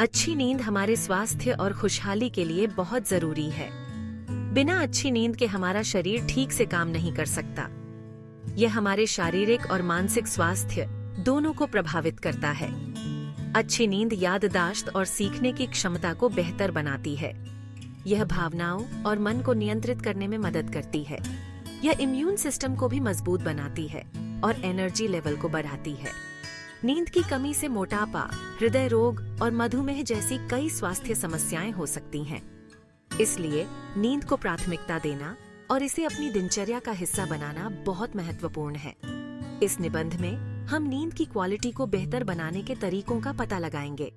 अच्छी नींद हमारे स्वास्थ्य और खुशहाली के लिए बहुत जरूरी है। बिना अच्छी नींद के हमारा शरीर ठीक से काम नहीं कर सकता। यह हमारे शारीरिक और मानसिक स्वास्थ्य दोनों को प्रभावित करता है। अच्छी नींद याददाश्त और सीखने की क्षमता को बेहतर बनाती है। यह भावनाओं और मन को नियंत्रित करने में मदद करती है। यह इम्यून सिस्टम को भी मजबूत बनाती है और एनर्जी लेवल को बढ़ाती है। नींद की कमी से मोटापा, हृदय रोग और मधुमेह जैसी कई स्वास्थ्य समस्याएं हो सकती हैं। इसलिए नींद को प्राथमिकता देना और इसे अपनी दिनचर्या का हिस्सा बनाना बहुत महत्वपूर्ण है। इस निबंध में हम नींद की क्वालिटी को बेहतर बनाने के तरीकों का पता लगाएंगे।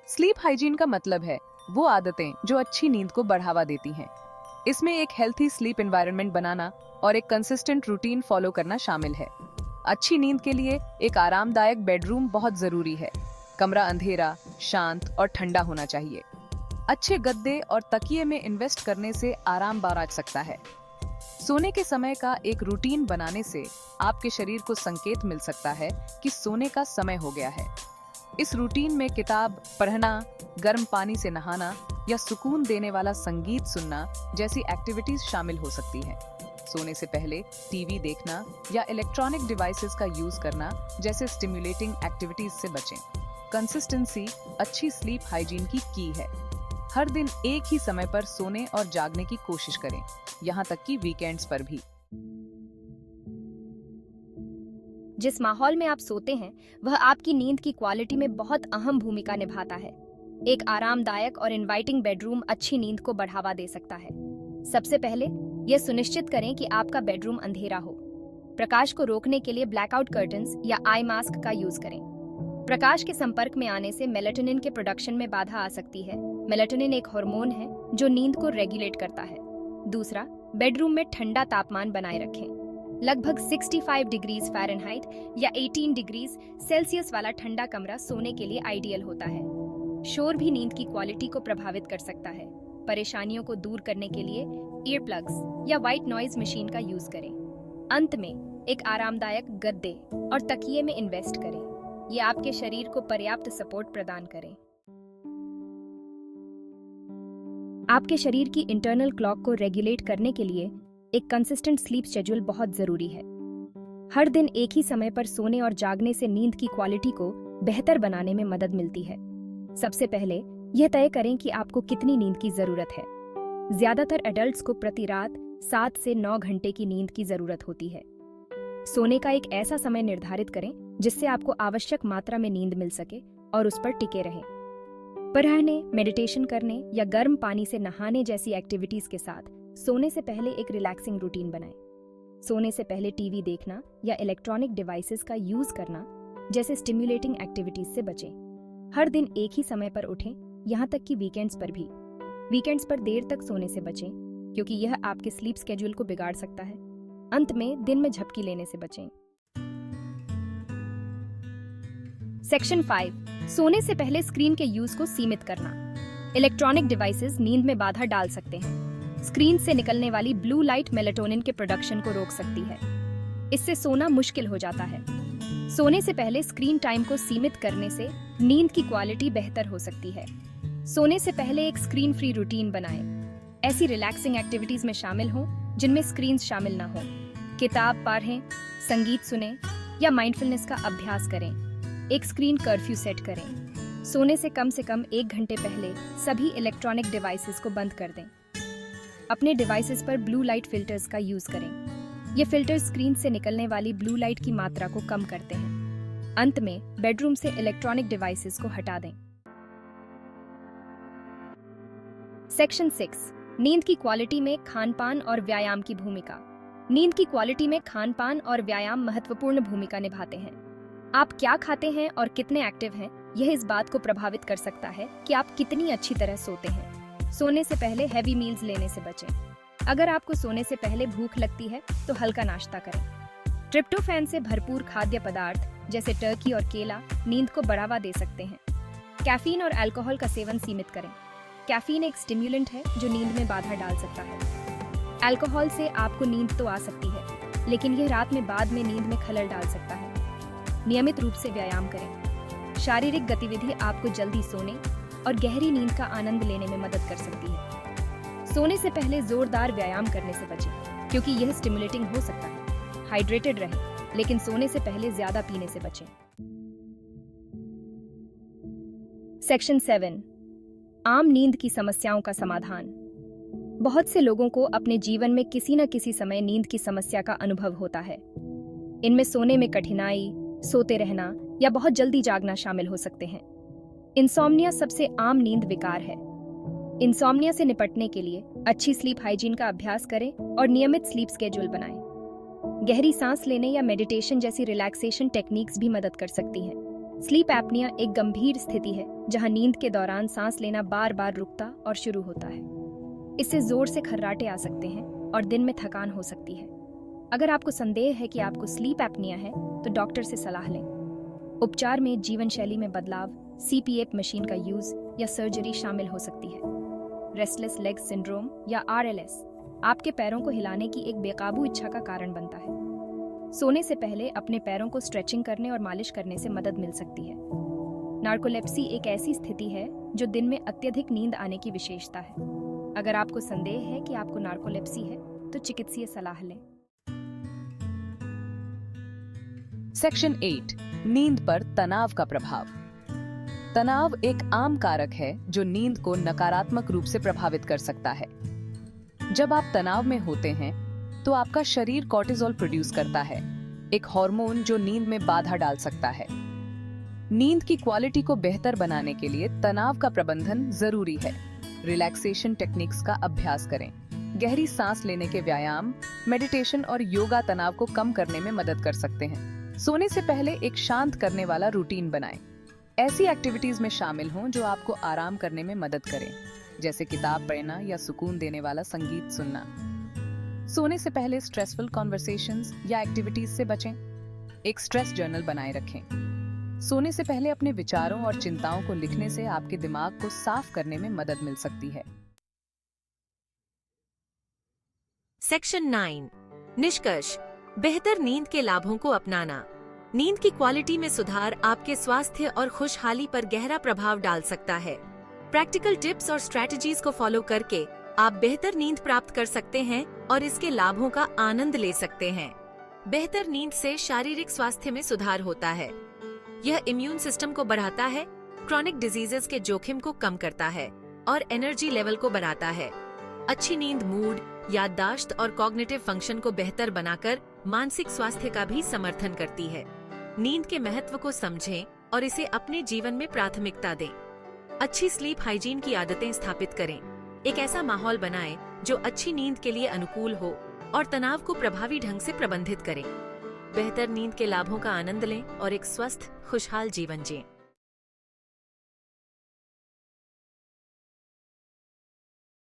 स्लीप हाइजीन का मतलब है वो आदतें जो अच्छी नींद को बढ़ावा देती हैं। इसमें एक हेल्थी स्लीप एनवायरनमेंट बनाना और एक कंसिस्टेंट रूटीन फॉलो करना शामिल है। अच्छी नींद के लिए एक आरामदायक बेडरूम बहुत जरूरी है। कमरा अंधेरा, शांत और ठंडा होना चाहिए। अच्छे गद्दे और तकिए में इन्वेस्ट करने से आराम आ सकता है। सोने के समय का एक रूटीन बनाने से आपके शरीर को संकेत मिल सकता है कि सोने का समय हो गया है। इस रूटीन में किताब पढ़ना, गर्म पानी से नहाना या सुकून देने वाला संगीत सुनना जैसी एक्टिविटीज शामिल हो सकती हैं। सोने से पहले टीवी देखना या इलेक्ट्रॉनिक डिवाइसेस का यूज करना जैसे स्टिम्युलेटिंग एक्टिविटीज से बचें। कंसिस्टेंसी अच्छी स्लीप हाइजीन की है। हर दिन एक ही समय पर सोने और जागने की कोशिश करें, यहाँ तक कि वीकेंड्स पर भी। जिस माहौल में आप सोते हैं वह आपकी नींद की क्वालिटी में बहुत अहम भूमिका निभाता है। एक आरामदायक और इनवाइटिंग बेडरूम अच्छी नींद को बढ़ावा दे सकता है। सबसे पहले यह सुनिश्चित करें कि आपका बेडरूम अंधेरा हो। प्रकाश को रोकने के लिए ब्लैकआउट कर्टन्स या आई मास्क का यूज करें। प्रकाश के संपर्क में आने से मेलाटोनिन के प्रोडक्शन में बाधा आ सकती है। मेलाटोनिन एक हार्मोन है जो नींद को रेगुलेट करता है। दूसरा, बेडरूम में ठंडा तापमान बनाए रखें। लगभग 65 डिग्रीज फ़ारेनहाइट या 18 डिग्रीज सेल्सियस वाला ठंडा कमरा सोने के लिए आइडियल होता है। शोर भी नींद की क्वालिटी को प्रभावित कर सकता है। परेशानियों को दूर करने के लिए ईयर प्लग्स या व्हाइट नॉइज मशीन का यूज करें। अंत में एक आरामदायक गद्दे और तकिए में इन्वेस्ट करें। ये आपके शरीर को पर्याप्त सपोर्ट प्रदान करें। आपके शरीर की इंटरनल क्लॉक को रेगुलेट करने के लिए एक कंसिस्टेंट स्लीप शेड्यूल बहुत जरूरी है। हर दिन एक ही समय पर सोने और जागने से नींद की क्वालिटी को बेहतर बनाने में मदद मिलती है। सबसे पहले यह तय करें कि आपको कितनी नींद की जरूरत है। ज्यादातर एडल्ट्स को प्रति रात 7 से 9 घंटे की नींद की जरूरत होती है। सोने का एक ऐसा समय निर्धारित करें जिससे आपको आवश्यक मात्रा में नींद मिल सके और उस पर टिके रहें। पढ़ने, मेडिटेशन करने या गर्म पानी से नहाने जैसी एक्टिविटीज के साथ सोने से पहले एक रिलैक्सिंग रूटीन बनाएं। सोने से पहले टीवी देखना या इलेक्ट्रॉनिक डिवाइसेस का यूज करना जैसे स्टिम्युलेटिंग एक्टिविटीज से बचें। हर दिन एक ही समय पर उठें, यहाँ तक कि वीकेंड्स पर भी। वीकेंड्स पर देर तक सोने से बचें क्योंकि यह आपके स्लीप स्केड्यूल को बिगाड़ सकता है। अंत में दिन में झपकी लेने से बचें। सेक्शन 5, सोने से पहले स्क्रीन के यूज को सीमित करना। इलेक्ट्रॉनिक डिवाइसेस नींद में बाधा डाल सकते हैं। स्क्रीन से निकलने वाली ब्लू लाइट मेलाटोनिन के प्रोडक्शन को रोक सकती है। इससे सोना मुश्किल हो जाता है। सोने से पहले स्क्रीन टाइम को सीमित करने से नींद की क्वालिटी बेहतर हो सकती है। सोने से पहले एक स्क्रीन फ्री रूटीन बनाएं। ऐसी रिलैक्सिंग एक्टिविटीज में शामिल हों जिनमें स्क्रीन शामिल न हो। किताब पढ़ें, संगीत सुनें या माइंडफुलनेस का अभ्यास करें। एक स्क्रीन कर्फ्यू सेट करें। सोने से कम 1 घंटे पहले सभी इलेक्ट्रॉनिक डिवाइसेस को बंद कर दें। अपने डिवाइसेस पर ब्लू लाइट फिल्टर्स का यूज करें। ये फिल्टर्स स्क्रीन से निकलने वाली ब्लू लाइट की मात्रा को कम करते हैं। अंत में बेडरूम से इलेक्ट्रॉनिक डिवाइसेस को हटा दें। सेक्शन 6, नींद की क्वालिटी में खान-पान और व्यायाम की भूमिका। नींद की क्वालिटी में खान-पान और व्यायाम महत्वपूर्ण भूमिका निभाते हैं। आप क्या खाते हैं और कितने एक्टिव हैं, यह इस बात को प्रभावित कर सकता है कि आप कितनी अच्छी तरह सोते हैं। सोने से पहले हैवी मील्स लेने से बचें। अगर आपको सोने से पहले भूख लगती है तो हल्का नाश्ता करें। ट्रिप्टोफैन से भरपूर खाद्य पदार्थ जैसे टर्की और केला नींद को बढ़ावा दे सकते हैं। कैफीन और अल्कोहल का सेवन सीमित करें। कैफीन एक स्टिम्युलेंट है जो नींद में बाधा डाल सकता है। अल्कोहल से आपको नींद तो आ सकती है, लेकिन यह रात में बाद में नींद में खलल डाल सकता है। नियमित रूप से व्यायाम करें। शारीरिक गतिविधि आपको जल्दी सोने और गहरी नींद का आनंद लेने में मदद कर सकती है। सोने से पहले जोरदार व्यायाम करने से बचें, क्योंकि यह स्टिमुलेटिंग हो सकता है। हाइड्रेटेड रहें, लेकिन सोने से पहले ज्यादा पीने से बचें। सेक्शन 7, आम नींद की समस्याओं का समाधान। बहुत से लोगों को अपने जीवन में किसी न किसी समय नींद की समस्या का अनुभव होता है। इनमें सोने में कठिनाई, सोते रहना या बहुत जल्दी जागना शामिल हो सकते हैं। इंसोम्निया सबसे आम नींद विकार है। इंसोम्निया से निपटने के लिए अच्छी स्लीप हाइजीन का अभ्यास करें और नियमित स्लीप स्केड्यूल बनाएं। गहरी सांस लेने या मेडिटेशन जैसी रिलैक्सेशन टेक्निक्स भी मदद कर सकती हैं। स्लीप एपनिया एक गंभीर स्थिति है जहां नींद के दौरान सांस लेना बार बार रुकता और शुरू होता है। इससे जोर से खर्राटे आ सकते हैं और दिन में थकान हो सकती है। अगर आपको संदेह है कि आपको स्लीप एपनिया है, तो डॉक्टर से सलाह लें। उपचार में जीवन शैली में बदलाव, CPAP मशीन का यूज या सर्जरी शामिल हो सकती है। रेस्टलेस लेग सिंड्रोम या RLS आपके पैरों को हिलाने की एक बेकाबू इच्छा का कारण बनता है। सोने से पहले अपने पैरों को स्ट्रेचिंग करने और मालिश करने से मदद मिल सकती है। नार्कोलेप्सी एक ऐसी स्थिति है जो दिन में अत्यधिक नींद आने की विशेषता है। अगर आपको संदेह है कि आपको नार्कोलेप्सी है, तो चिकित्सीय सलाह लें। सेक्शन 8, नींद पर तनाव का प्रभाव। तनाव एक आम कारक है जो नींद को नकारात्मक रूप से प्रभावित कर सकता है। जब आप तनाव में होते हैं, तो आपका शरीर कॉर्टिसोल प्रोड्यूस करता है, एक हार्मोन जो नींद में बाधा डाल सकता है। नींद की क्वालिटी को बेहतर बनाने के लिए तनाव का प्रबंधन जरूरी है। रिलैक्सेशन टेक्निक्स का अभ्यास करें। गहरी सांस लेने के व्यायाम, मेडिटेशन और योगा तनाव को कम करने में मदद कर सकते हैं। सोने से पहले एक शांत करने वाला रूटीन बनाएं। ऐसी एक्टिविटीज में शामिल हों जो आपको आराम करने में मदद करें, जैसे किताब पढ़ना या सुकून देने वाला संगीत सुनना। सोने से पहले स्ट्रेसफुल कॉन्वर्सेशंस या एक्टिविटीज से बचें। एक स्ट्रेस जर्नल बनाए रखें। सोने से पहले अपने विचारों और चिंताओं को लिखने से आपके दिमाग को साफ करने में मदद मिल सकती है। सेक्शन 9, निष्कर्ष। बेहतर नींद के लाभों को अपनाना। नींद की क्वालिटी में सुधार आपके स्वास्थ्य और खुशहाली पर गहरा प्रभाव डाल सकता है। प्रैक्टिकल टिप्स और स्ट्रैटेजीज को फॉलो करके आप बेहतर नींद प्राप्त कर सकते हैं और इसके लाभों का आनंद ले सकते हैं। बेहतर नींद से शारीरिक स्वास्थ्य में सुधार होता है। यह इम्यून सिस्टम को बढ़ाता है, क्रॉनिक डिजीजेस के जोखिम को कम करता है और एनर्जी लेवल को बढ़ाता है। अच्छी नींद मूड, याददाश्त और कॉग्निटिव फंक्शन को बेहतर बनाकर मानसिक स्वास्थ्य का भी समर्थन करती है। नींद के महत्व को समझें और इसे अपने जीवन में प्राथमिकता दें। अच्छी स्लीप हाइजीन की आदतें स्थापित करें। एक ऐसा माहौल बनाएं जो अच्छी नींद के लिए अनुकूल हो और तनाव को प्रभावी ढंग से प्रबंधित करें। बेहतर नींद के लाभों का आनंद लें और एक स्वस्थ, खुशहाल जीवन जिएं।